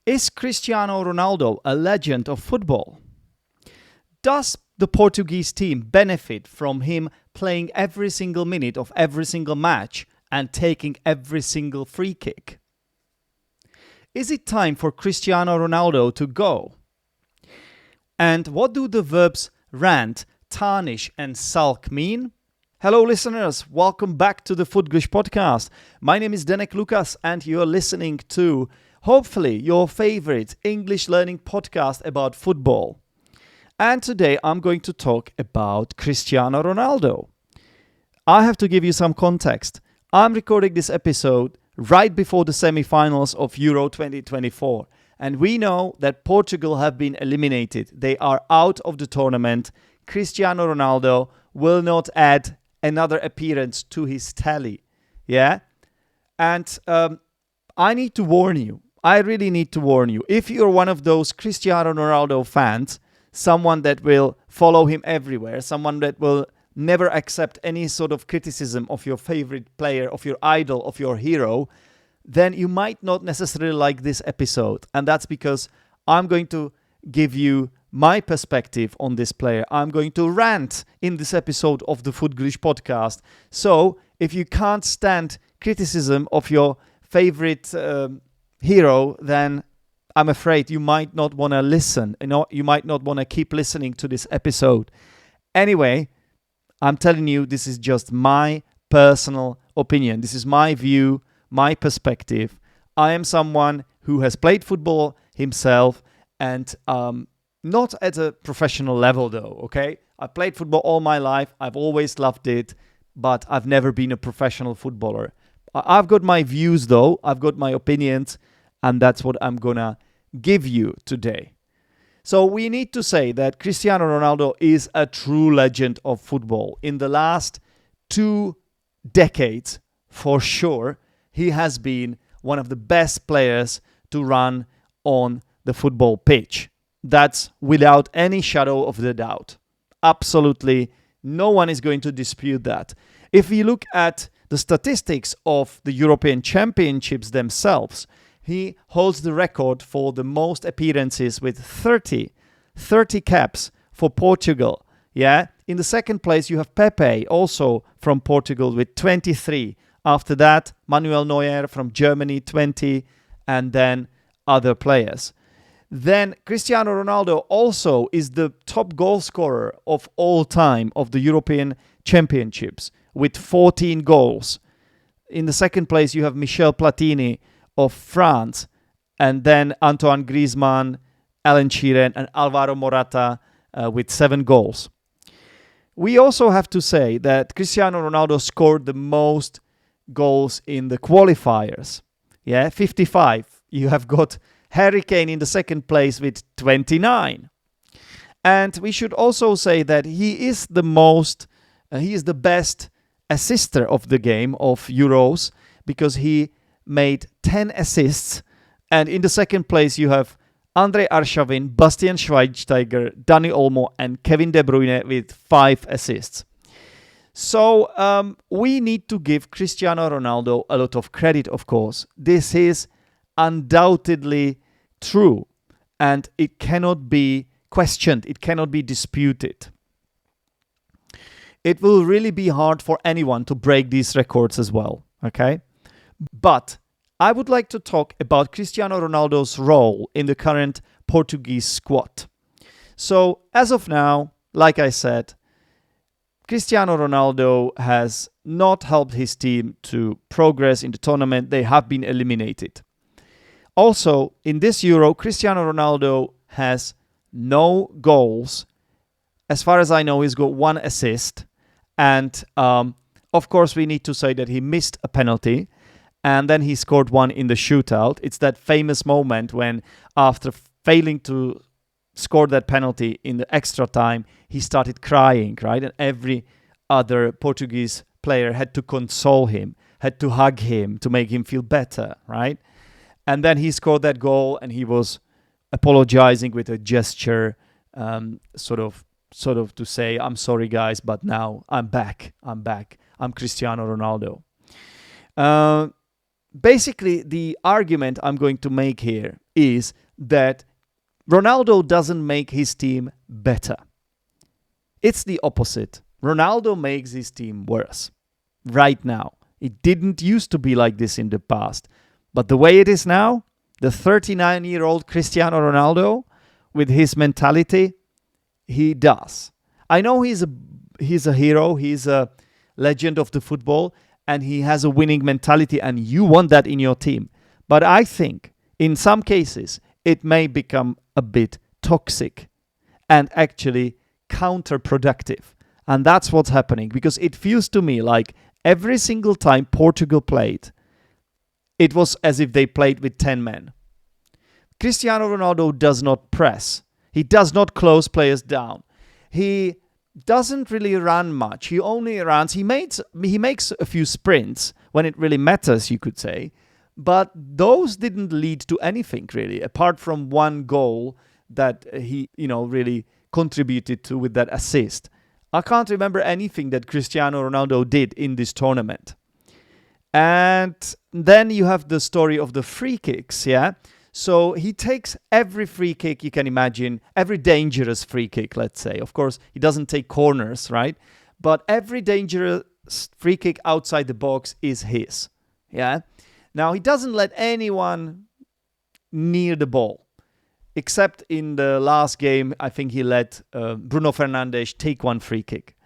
Is Cristiano Ronaldo a legend of football? Does the Portuguese team benefit from him playing every single minute of every single match and taking every single free kick? Is it time for Cristiano Ronaldo to go? And what do the verbs rant, tarnish, and sulk mean? Hello listeners, welcome back to the Footglish Podcast. My name is Zdenek Lucas and you're listening to, hopefully, your favorite English learning podcast about football. And today I'm going to talk about Cristiano Ronaldo. I have to give you some context. I'm recording this episode right before the semi-finals of Euro 2024. And we know that Portugal have been eliminated. They are out of the tournament. Cristiano Ronaldo will not add another appearance to his tally. Yeah? And I need to warn you. I really need to warn you. If you're one of those Cristiano Ronaldo fans, someone that will follow him everywhere, someone that will never accept any sort of criticism of your favorite player, of your idol, of your hero, then you might not necessarily like this episode. And that's because I'm going to give you my perspective on this player. I'm going to rant in this episode of the Footglish Podcast. So if you can't stand criticism of your favorite hero, then I'm afraid you might not want to listen. You might not want to keep listening to this episode. Anyway, I'm telling you, this is just my personal opinion. This is my view, my perspective. I am someone who has played football himself and not at a professional level though, okay? I played football all my life. I've always loved it, but I've never been a professional footballer. I've got my views though. I've got my opinions, and that's what I'm gonna give you today. So we need to say that Cristiano Ronaldo is a true legend of football. In the last 2 decades, for sure, he has been one of the best players to run on the football pitch. That's without any shadow of the doubt. Absolutely no one is going to dispute that. If we look at the statistics of the European Championships themselves, he holds the record for the most appearances with 30 caps for Portugal. Yeah. In the second place, you have Pepe, also from Portugal, with 23. After that, Manuel Neuer from Germany, 20, and then other players. Then Cristiano Ronaldo also is the top goal scorer of all time of the European Championships with 14 goals. In the second place, you have Michel Platini of France, and then Antoine Griezmann, Alan Shearer, and Alvaro Morata with 7 goals. We also have to say that Cristiano Ronaldo scored the most goals in the qualifiers. Yeah, 55. You have got Harry Kane in the second place with 29. And we should also say that he is the best assister of the game of Euros, because he made 10 assists. And in the second place, you have Andrei Arshavin, Bastian Schweinsteiger, Dani Olmo, and Kevin De Bruyne with 5 assists. So we need to give Cristiano Ronaldo a lot of credit, of course. This is undoubtedly true, and it cannot be questioned. It cannot be disputed. It will really be hard for anyone to break these records as well, okay? But I would like to talk about Cristiano Ronaldo's role in the current Portuguese squad. So, as of now, like I said, Cristiano Ronaldo has not helped his team to progress in the tournament. They have been eliminated. Also, in this Euro, Cristiano Ronaldo has no goals. As far as I know, he's got 1 assist. And, of course, we need to say that he missed a penalty. And then he scored 1 in the shootout. It's that famous moment when, after failing to score that penalty in the extra time, he started crying, right? And every other Portuguese player had to console him, had to hug him to make him feel better, right? And then he scored that goal and he was apologizing with a gesture, sort of to say, I'm sorry guys, but now I'm back. I'm Cristiano Ronaldo. Basically, the argument I'm going to make here is that Ronaldo doesn't make his team better. It's the opposite. Ronaldo makes his team worse right now. It didn't used to be like this in the past. But the way it is now, the 39-year-old Cristiano Ronaldo, with his mentality, he does. I know he's a hero, he's a legend of the football, and he has a winning mentality, and you want that in your team. But I think, in some cases, it may become a bit toxic and actually counterproductive. And that's what's happening, because it feels to me like every single time Portugal played, it was as if they played with 10 men. Cristiano Ronaldo does not press. He does not close players down. He doesn't really run much. He only runs. He makes a few sprints when it really matters, you could say. But those didn't lead to anything, really, apart from one goal that he, really contributed to with that assist. I can't remember anything that Cristiano Ronaldo did in this tournament. And then you have the story of the free kicks, yeah? So he takes every free kick you can imagine, every dangerous free kick, let's say. Of course, he doesn't take corners, right? But every dangerous free kick outside the box is his, yeah? Now, he doesn't let anyone near the ball. Except in the last game, I think he let Bruno Fernandes take one free kick.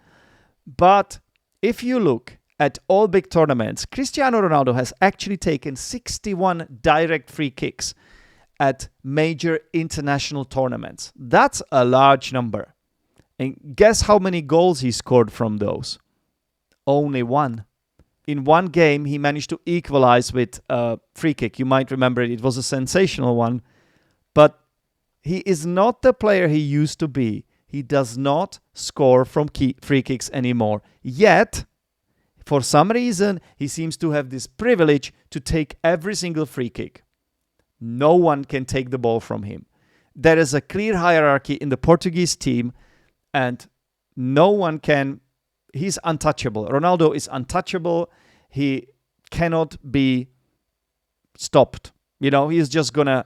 But if you look at all big tournaments, Cristiano Ronaldo has actually taken 61 direct free kicks at major international tournaments. That's a large number. And guess how many goals he scored from those? Only one. In one game, he managed to equalize with a free kick. You might remember it. It was a sensational one. But he is not the player he used to be. He does not score from free kicks anymore. Yet, for some reason, he seems to have this privilege to take every single free kick. No one can take the ball from him. There is a clear hierarchy in the Portuguese team, and no one can. He's untouchable. Ronaldo is untouchable. He cannot be stopped. He's just going to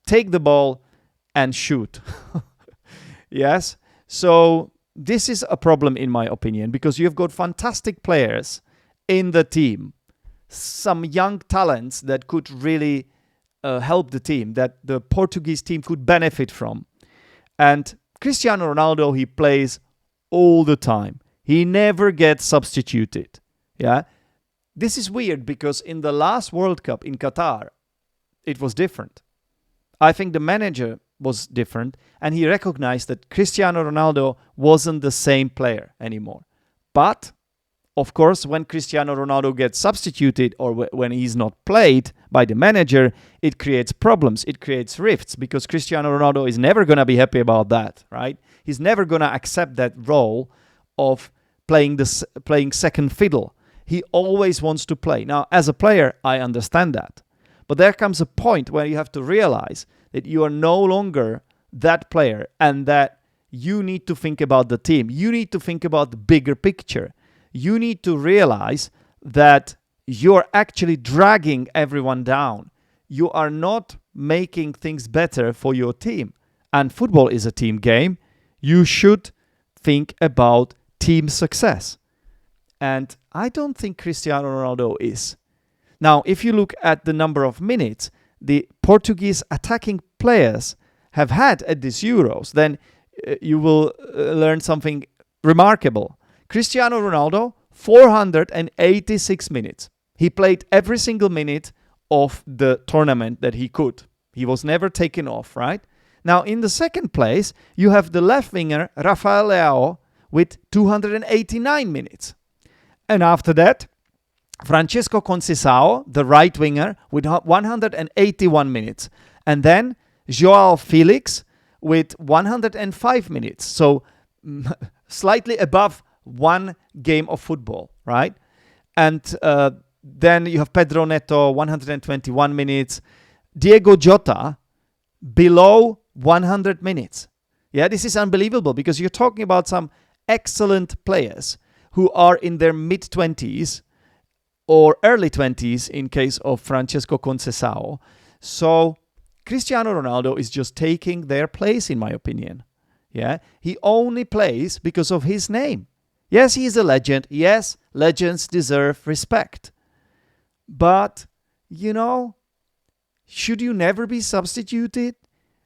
take the ball and shoot. Yes. So this is a problem in my opinion, because you've got fantastic players in the team, some young talents that could really help the team, that the Portuguese team could benefit from. And Cristiano Ronaldo, he plays all the time. He never gets substituted. Yeah. This is weird because in the last World Cup in Qatar, it was different. I think the manager was different, and he recognized that Cristiano Ronaldo wasn't the same player anymore. But, of course, when Cristiano Ronaldo gets substituted or when he's not played by the manager, it creates problems, it creates rifts, because Cristiano Ronaldo is never going to be happy about that, right? He's never going to accept that role of playing second fiddle. He always wants to play. Now, as a player, I understand that. But there comes a point where you have to realize that you are no longer that player and that you need to think about the team. You need to think about the bigger picture. You need to realize that you're actually dragging everyone down. You are not making things better for your team. And football is a team game. You should think about team success. And I don't think Cristiano Ronaldo is. Now, if you look at the number of minutes the Portuguese attacking players have had at these Euros, then you will learn something remarkable. Cristiano Ronaldo, 486 minutes. He played every single minute of the tournament that he could. He was never taken off, right? Now, in the second place, you have the left winger, Rafael Leao, with 289 minutes. And after that, Francisco Conceição, the right winger, with 181 minutes. And then João Felix with 105 minutes. So slightly above one game of football, right? And then you have Pedro Neto, 121 minutes. Diego Jota, below 100 minutes. Yeah, this is unbelievable because you're talking about some excellent players who are in their mid-20s or early 20s in case of Francisco Conceição. So Cristiano Ronaldo is just taking their place, in my opinion. Yeah, he only plays because of his name. Yes, he is a legend. Yes, legends deserve respect. But, should you never be substituted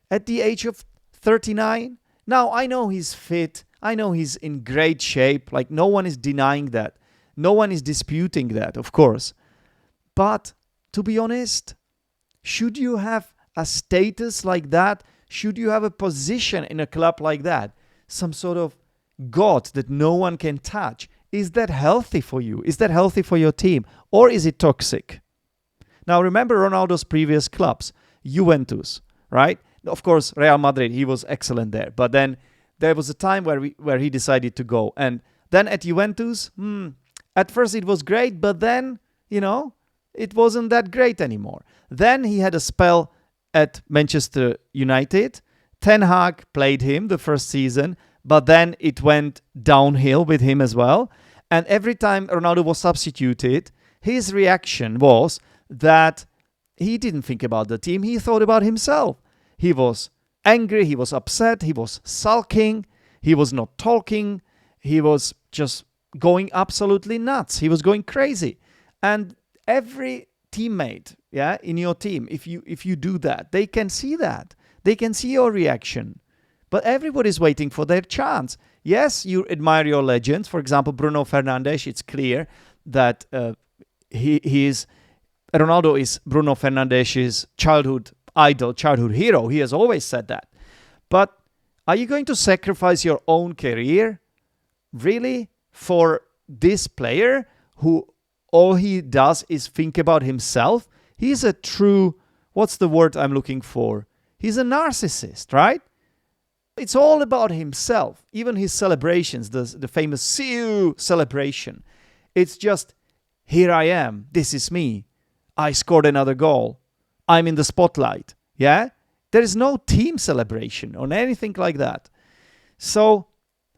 at the age of 39? Now, I know he's fit. I know he's in great shape. Like, no one is denying that. No one is disputing that, of course. But, to be honest, should you have a status like that? Should you have a position in a club like that? Some sort of god that no one can touch? Is that healthy for you? Is that healthy for your team? Or is it toxic? Now, remember Ronaldo's previous clubs. Juventus, right? Of course, Real Madrid, he was excellent there. But then there was a time where he decided to go. And then at Juventus, at first it was great, but then, it wasn't that great anymore. Then he had a spell at Manchester United. Ten Hag played him the first season, but then it went downhill with him as well. And every time Ronaldo was substituted, his reaction was that he didn't think about the team, he thought about himself. He was angry, he was upset, he was sulking, he was not talking, he was just going absolutely nuts. He was going crazy. And every teammate, in your team, if you do that, they can see that. They can see your reaction. But everybody's waiting for their chance. Yes, you admire your legends. For example, Bruno Fernandes, it's clear that Ronaldo is Bruno Fernandes' childhood idol, childhood hero. He has always said that. But are you going to sacrifice your own career, really, for this player who all he does is think about himself? He's a true, what's the word I'm looking for? He's a narcissist, right? It's all about himself. Even his celebrations, the famous "See you" celebration. It's just, here I am, this is me. I scored another goal. I'm in the spotlight. Yeah? There is no team celebration or anything like that. So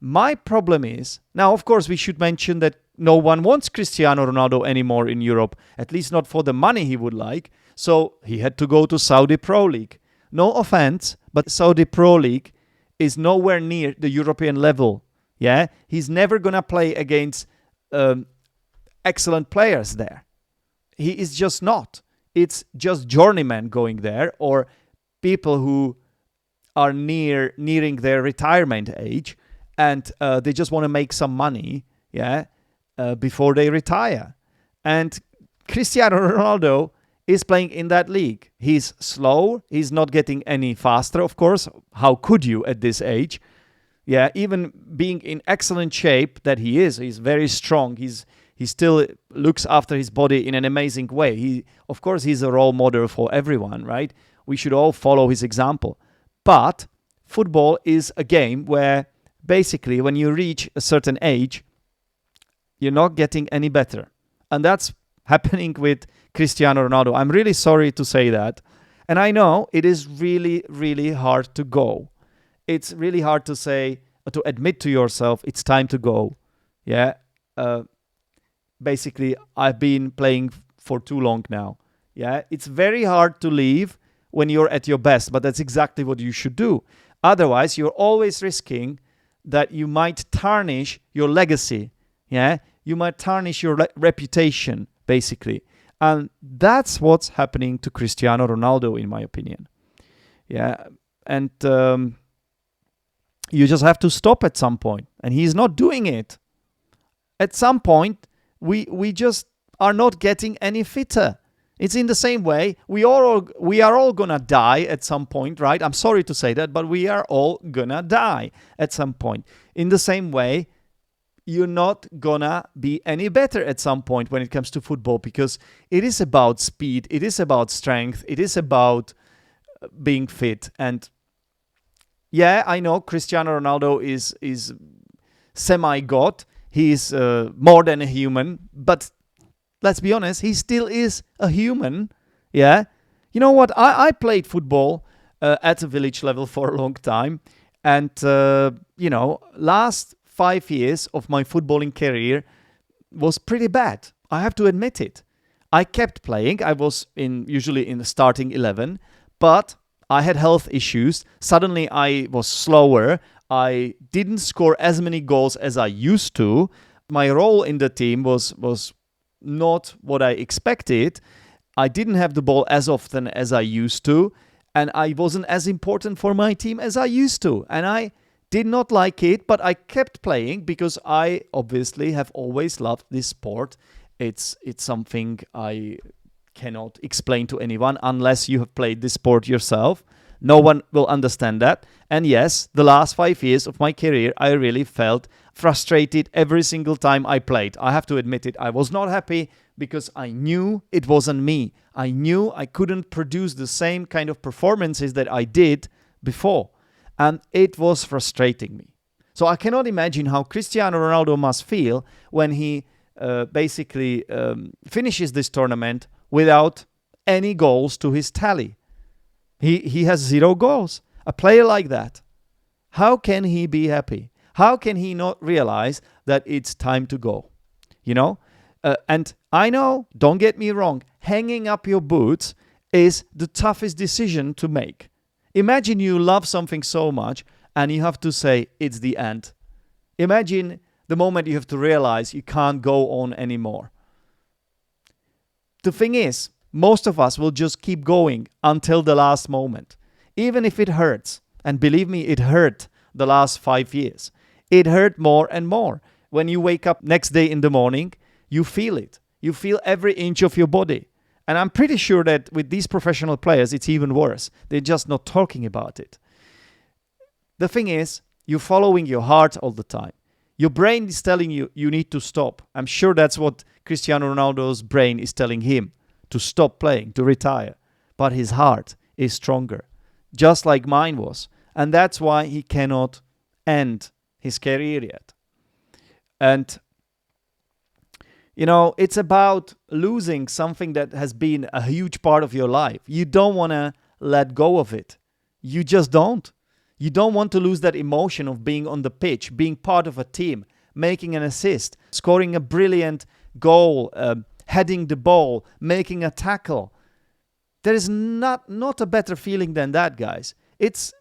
my problem is, now of course we should mention that no one wants Cristiano Ronaldo anymore in Europe, at least not for the money he would like. So he had to go to Saudi Pro League. No offense, but Saudi Pro League is nowhere near the European level. Yeah? He's never going to play against excellent players there. He is just not. It's just journeymen going there, or people who are nearing their retirement age, and they just want to make some money, before they retire. And Cristiano Ronaldo is playing in that league. He's slow. He's not getting any faster, of course. How could you at this age? Yeah, even being in excellent shape that he is, he's very strong. He still looks after his body in an amazing way. Of course, he's a role model for everyone, right? We should all follow his example. But football is a game where basically when you reach a certain age, you're not getting any better. And that's happening with Cristiano Ronaldo. I'm really sorry to say that. And I know it is really, really hard to go. It's really hard to say, to admit to yourself, it's time to go. Yeah. Basically, I've been playing for too long now. Yeah. It's very hard to leave when you're at your best, but that's exactly what you should do. Otherwise, you're always risking that you might tarnish your legacy. Yeah. You might tarnish your reputation, basically. And that's what's happening to Cristiano Ronaldo, in my opinion. Yeah. And you just have to stop at some point. And he's not doing it. At some point, we just are not getting any fitter. It's in the same way, we are all gonna die at some point, right? I'm sorry to say that, but we are all gonna die at some point. In the same way, you're not gonna be any better at some point when it comes to football, because it is about speed, it is about strength, it is about being fit. And yeah, I know Cristiano Ronaldo is semi-god. He's more than a human, but let's be honest, he still is a human. Yeah. You know what? I played football at a village level for a long time. And, last 5 years of my footballing career was pretty bad. I have to admit it. I kept playing. I was usually in the starting 11, but I had health issues. Suddenly I was slower. I didn't score as many goals as I used to. My role in the team was not what I expected. I didn't have the ball as often as I used to, and I wasn't as important for my team as I used to. And I did not like it, but I kept playing because I obviously have always loved this sport. It's something I cannot explain to anyone unless you have played this sport yourself. No one will understand that. And yes, the last 5 years of my career, I really felt frustrated every single time I played. I have to admit it. I was not happy because I knew it wasn't me. I knew I couldn't produce the same kind of performances that I did before. And it was frustrating me. So I cannot imagine how Cristiano Ronaldo must feel when he basically finishes this tournament without any goals to his tally. He has 0 goals. A player like that, how can he be happy? How can he not realize that it's time to go? And I know, don't get me wrong, hanging up your boots is the toughest decision to make. Imagine you love something so much and you have to say it's the end. Imagine the moment you have to realize you can't go on anymore. The thing is, most of us will just keep going until the last moment, even if it hurts. And believe me, it hurt the last 5 years. It hurt more and more. When you wake up next day in the morning, you feel it. You feel every inch of your body. And I'm pretty sure that with these professional players, it's even worse. They're just not talking about it. The thing is, you're following your heart all the time. Your brain is telling you you need to stop. I'm sure that's what Cristiano Ronaldo's brain is telling him, to stop playing, to retire. But his heart is stronger, just like mine was. And that's why he cannot end his career yet. And, it's about losing something that has been a huge part of your life. You don't want to let go of it. You just don't. You don't want to lose that emotion of being on the pitch, being part of a team, making an assist, scoring a brilliant goal, heading the ball, making a tackle. There is not a better feeling than that, guys. It's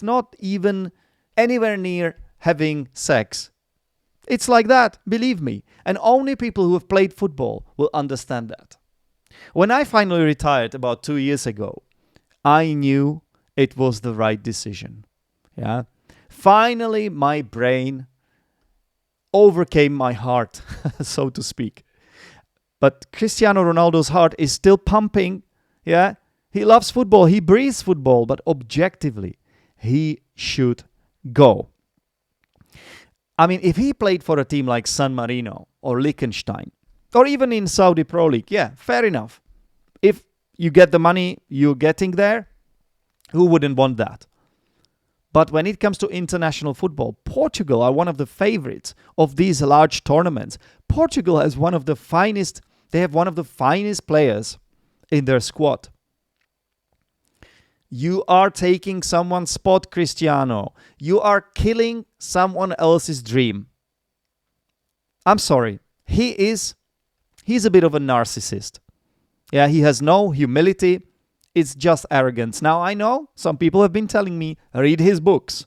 not even anywhere near having sex. It's like that, believe me. And only people who have played football will understand that. When I finally retired about 2 years ago, I knew it was the right decision. Yeah. Finally, my brain overcame my heart, so to speak. But Cristiano Ronaldo's heart is still pumping. Yeah. He loves football. He breathes football. But objectively, he should go. I mean, if he played for a team like San Marino or Liechtenstein, or even in Saudi Pro League, yeah, fair enough. If you get the money you're getting there, who wouldn't want that? But when it comes to international football, Portugal are one of the favorites of these large tournaments. Portugal has one of the finest players in their squad. You are taking someone's spot, Cristiano. You are killing someone else's dream. I'm sorry. He's a bit of a narcissist. Yeah, he has no humility. It's just arrogance. Now, I know some people have been telling me, read his books.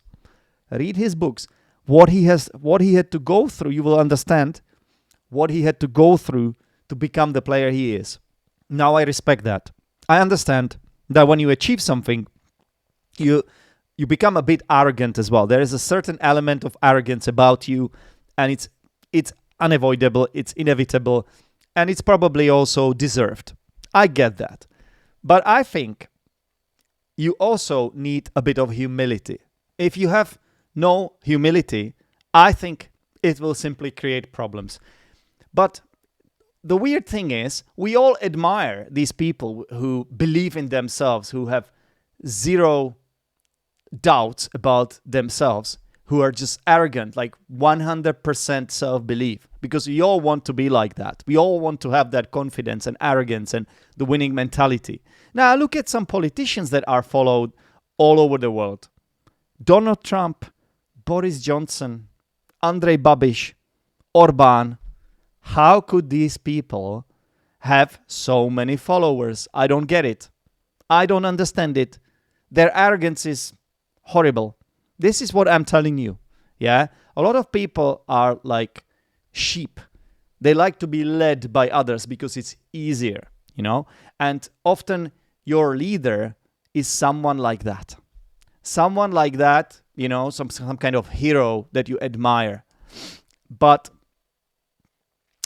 Read his books. What he had to go through, you will understand what he had to go through to become the player he is. Now, I respect that. I understand that when you achieve something, you become a bit arrogant as well. There is a certain element of arrogance about you, and it's unavoidable, it's inevitable, and it's probably also deserved. I get that. But I think you also need a bit of humility. If you have no humility, I think it will simply create problems. But the weird thing is, we all admire these people who believe in themselves, who have zero doubts about themselves, who are just arrogant, like 100% self-belief, because we all want to be like that. We all want to have that confidence and arrogance and the winning mentality. Now, look at some politicians that are followed all over the world. Donald Trump, Boris Johnson, Andrej Babiš, Orbán. How could these people have so many followers? I don't get it. I don't understand it. Their arrogance is horrible. This is what I'm telling you. Yeah? A lot of people are like sheep. They like to be led by others because it's easier, And often your leader is someone like that. Someone like that, some kind of hero that you admire. But,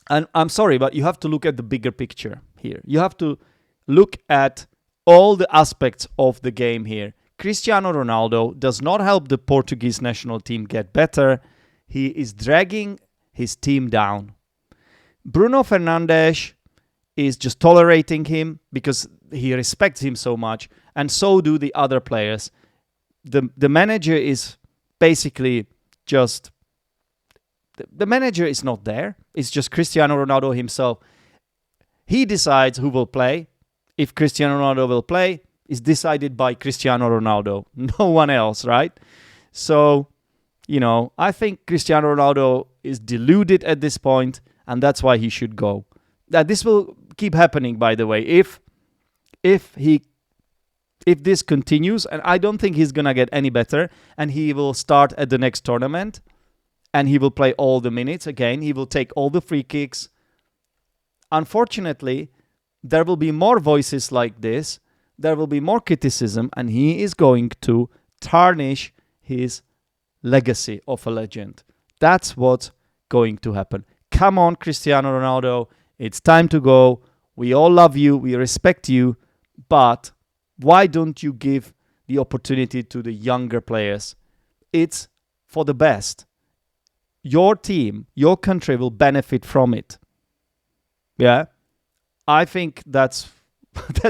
and I'm sorry, but you have to look at the bigger picture here. You have to look at all the aspects of the game here. Cristiano Ronaldo does not help the Portuguese national team get better. He is dragging his team down. Bruno Fernandes is just tolerating him because he respects him so much, and so do the other players. The manager is basically just... The manager is not there. It's just Cristiano Ronaldo himself. He decides who will play. If Cristiano Ronaldo will play, is decided by Cristiano Ronaldo. No one else, right? So, I think Cristiano Ronaldo is deluded at this point, and that's why he should go. This will keep happening, by the way. If this continues, and I don't think he's gonna get any better, and he will start at the next tournament, and he will play all the minutes again. He will take all the free kicks. Unfortunately, there will be more voices like this. There will be more criticism, and he is going to tarnish his legacy of a legend. That's what's going to happen. Come on, Cristiano Ronaldo. It's time to go. We all love you. We respect you. But why don't you give the opportunity to the younger players? It's for the best. Your team, your country will benefit from it. Yeah? I think that's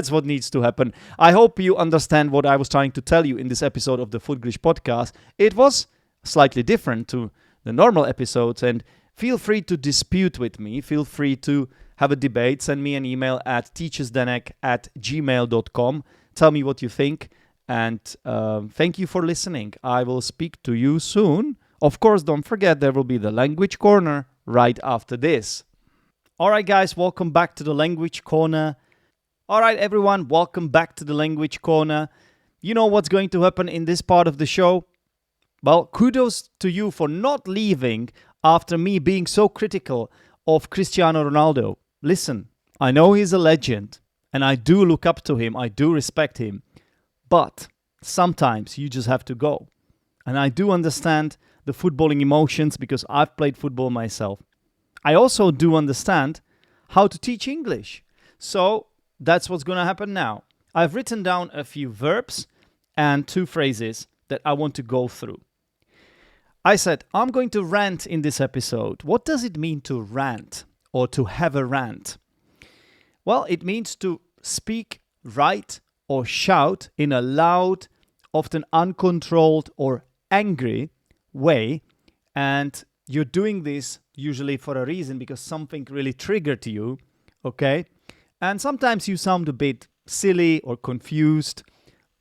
what needs to happen. I hope you understand what I was trying to tell you in this episode of the Footglish Podcast. It was slightly different to the normal episodes, and feel free to dispute with me. Feel free to have a debate. Send me an email at teachersdenek@gmail.com. Tell me what you think, and thank you for listening. I will speak to you soon. Of course, don't forget there will be the language corner right after this. All right, guys, welcome back to the language corner. All right, everyone, welcome back to the language corner. You know what's going to happen in this part of the show? Well, kudos to you for not leaving after me being so critical of Cristiano Ronaldo. Listen, I know he's a legend, and I do look up to him. I do respect him. But sometimes you just have to go. And I do understand the footballing emotions because I've played football myself. I also do understand how to teach English. So that's what's going to happen now. I've written down a few verbs and 2 phrases that I want to go through. I said, I'm going to rant in this episode. What does it mean to rant or to have a rant? Well, it means to speak, write, or shout in a loud, often uncontrolled or angry way, and you're doing this usually for a reason because something really triggered you, okay? And sometimes you sound a bit silly or confused,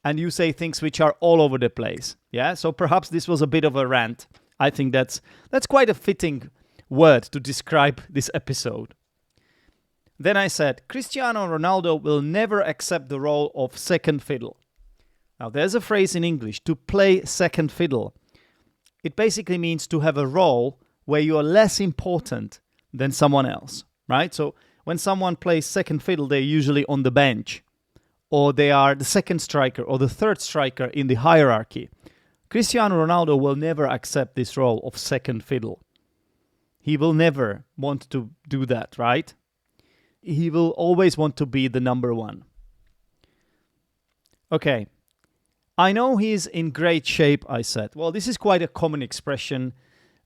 and you say things which are all over the place, yeah? So perhaps this was a bit of a rant. I think that's quite a fitting word to describe this episode. Then I said, Cristiano Ronaldo will never accept the role of second fiddle. Now, there's a phrase in English, to play second fiddle. It basically means to have a role where you are less important than someone else, right? So when someone plays second fiddle, they're usually on the bench, or they are the second striker or the third striker in the hierarchy. Cristiano Ronaldo will never accept this role of second fiddle. He will never want to do that, right? He will always want to be the number one. Okay. I know he's in great shape, I said. Well, this is quite a common expression.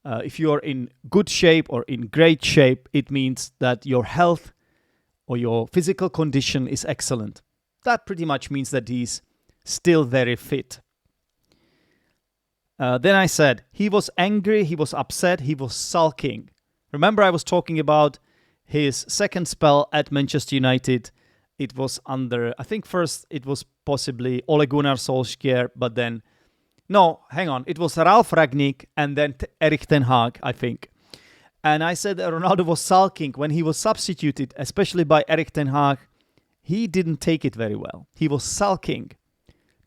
If you are in good shape or in great shape, it means that your health or your physical condition is excellent. That pretty much means that he's still very fit. Then I said, he was angry, he was upset, he was sulking. Remember, I was talking about his second spell at Manchester United. It was under, I think first it was possibly Ole Gunnar Solskjaer, but then, no, hang on, it was Ralf Rangnick and then Erik ten Hag, I think. And I said that Ronaldo was sulking when he was substituted, especially by Erik ten Hag. He didn't take it very well. He was sulking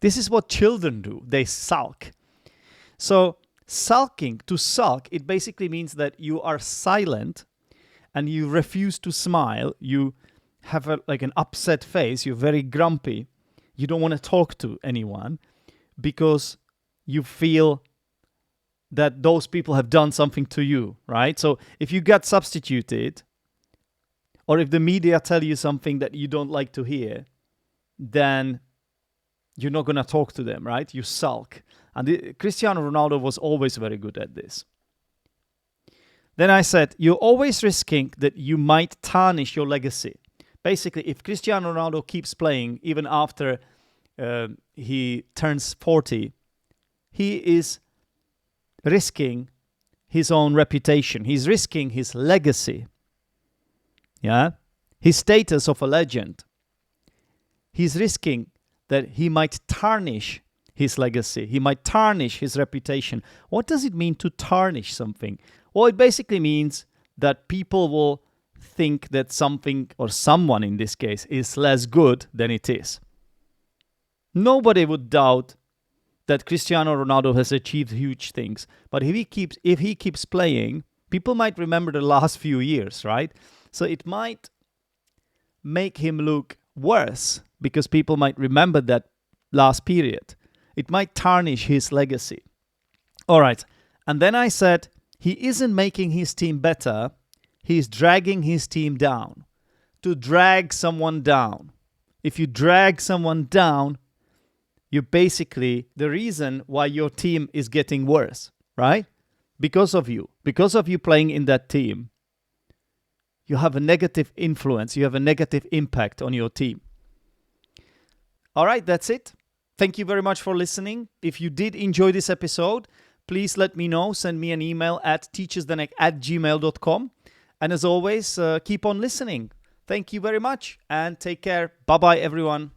This is what children do. They sulk. So sulking, to sulk, it basically means that you are silent and you refuse to smile. You have an upset face. You're very grumpy. You don't want to talk to anyone because you feel that those people have done something to you, right? So if you get substituted, or if the media tell you something that you don't like to hear, then you're not going to talk to them, right? You sulk. And Cristiano Ronaldo was always very good at this. Then I said, you're always risking that you might tarnish your legacy. Basically, if Cristiano Ronaldo keeps playing even after he turns 40, he is risking his own reputation. He's risking his legacy. Yeah? His status of a legend. He's risking that he might tarnish his legacy. He might tarnish his reputation. What does it mean to tarnish something? Well, it basically means that people will think that something, or someone in this case, is less good than it is. Nobody would doubt that Cristiano Ronaldo has achieved huge things. But if he keeps playing, people might remember the last few years, right? So it might make him look worse because people might remember that last period. It might tarnish his legacy. All right. And then I said, he isn't making his team better. He's dragging his team down. To drag someone down. If you drag someone down, you're basically the reason why your team is getting worse, right? Because of you. Because of you playing in that team. You have a negative influence. You have a negative impact on your team. All right, that's it. Thank you very much for listening. If you did enjoy this episode, please let me know. Send me an email at teacherzdenek@gmail.com. And as always, keep on listening. Thank you very much and take care. Bye-bye, everyone.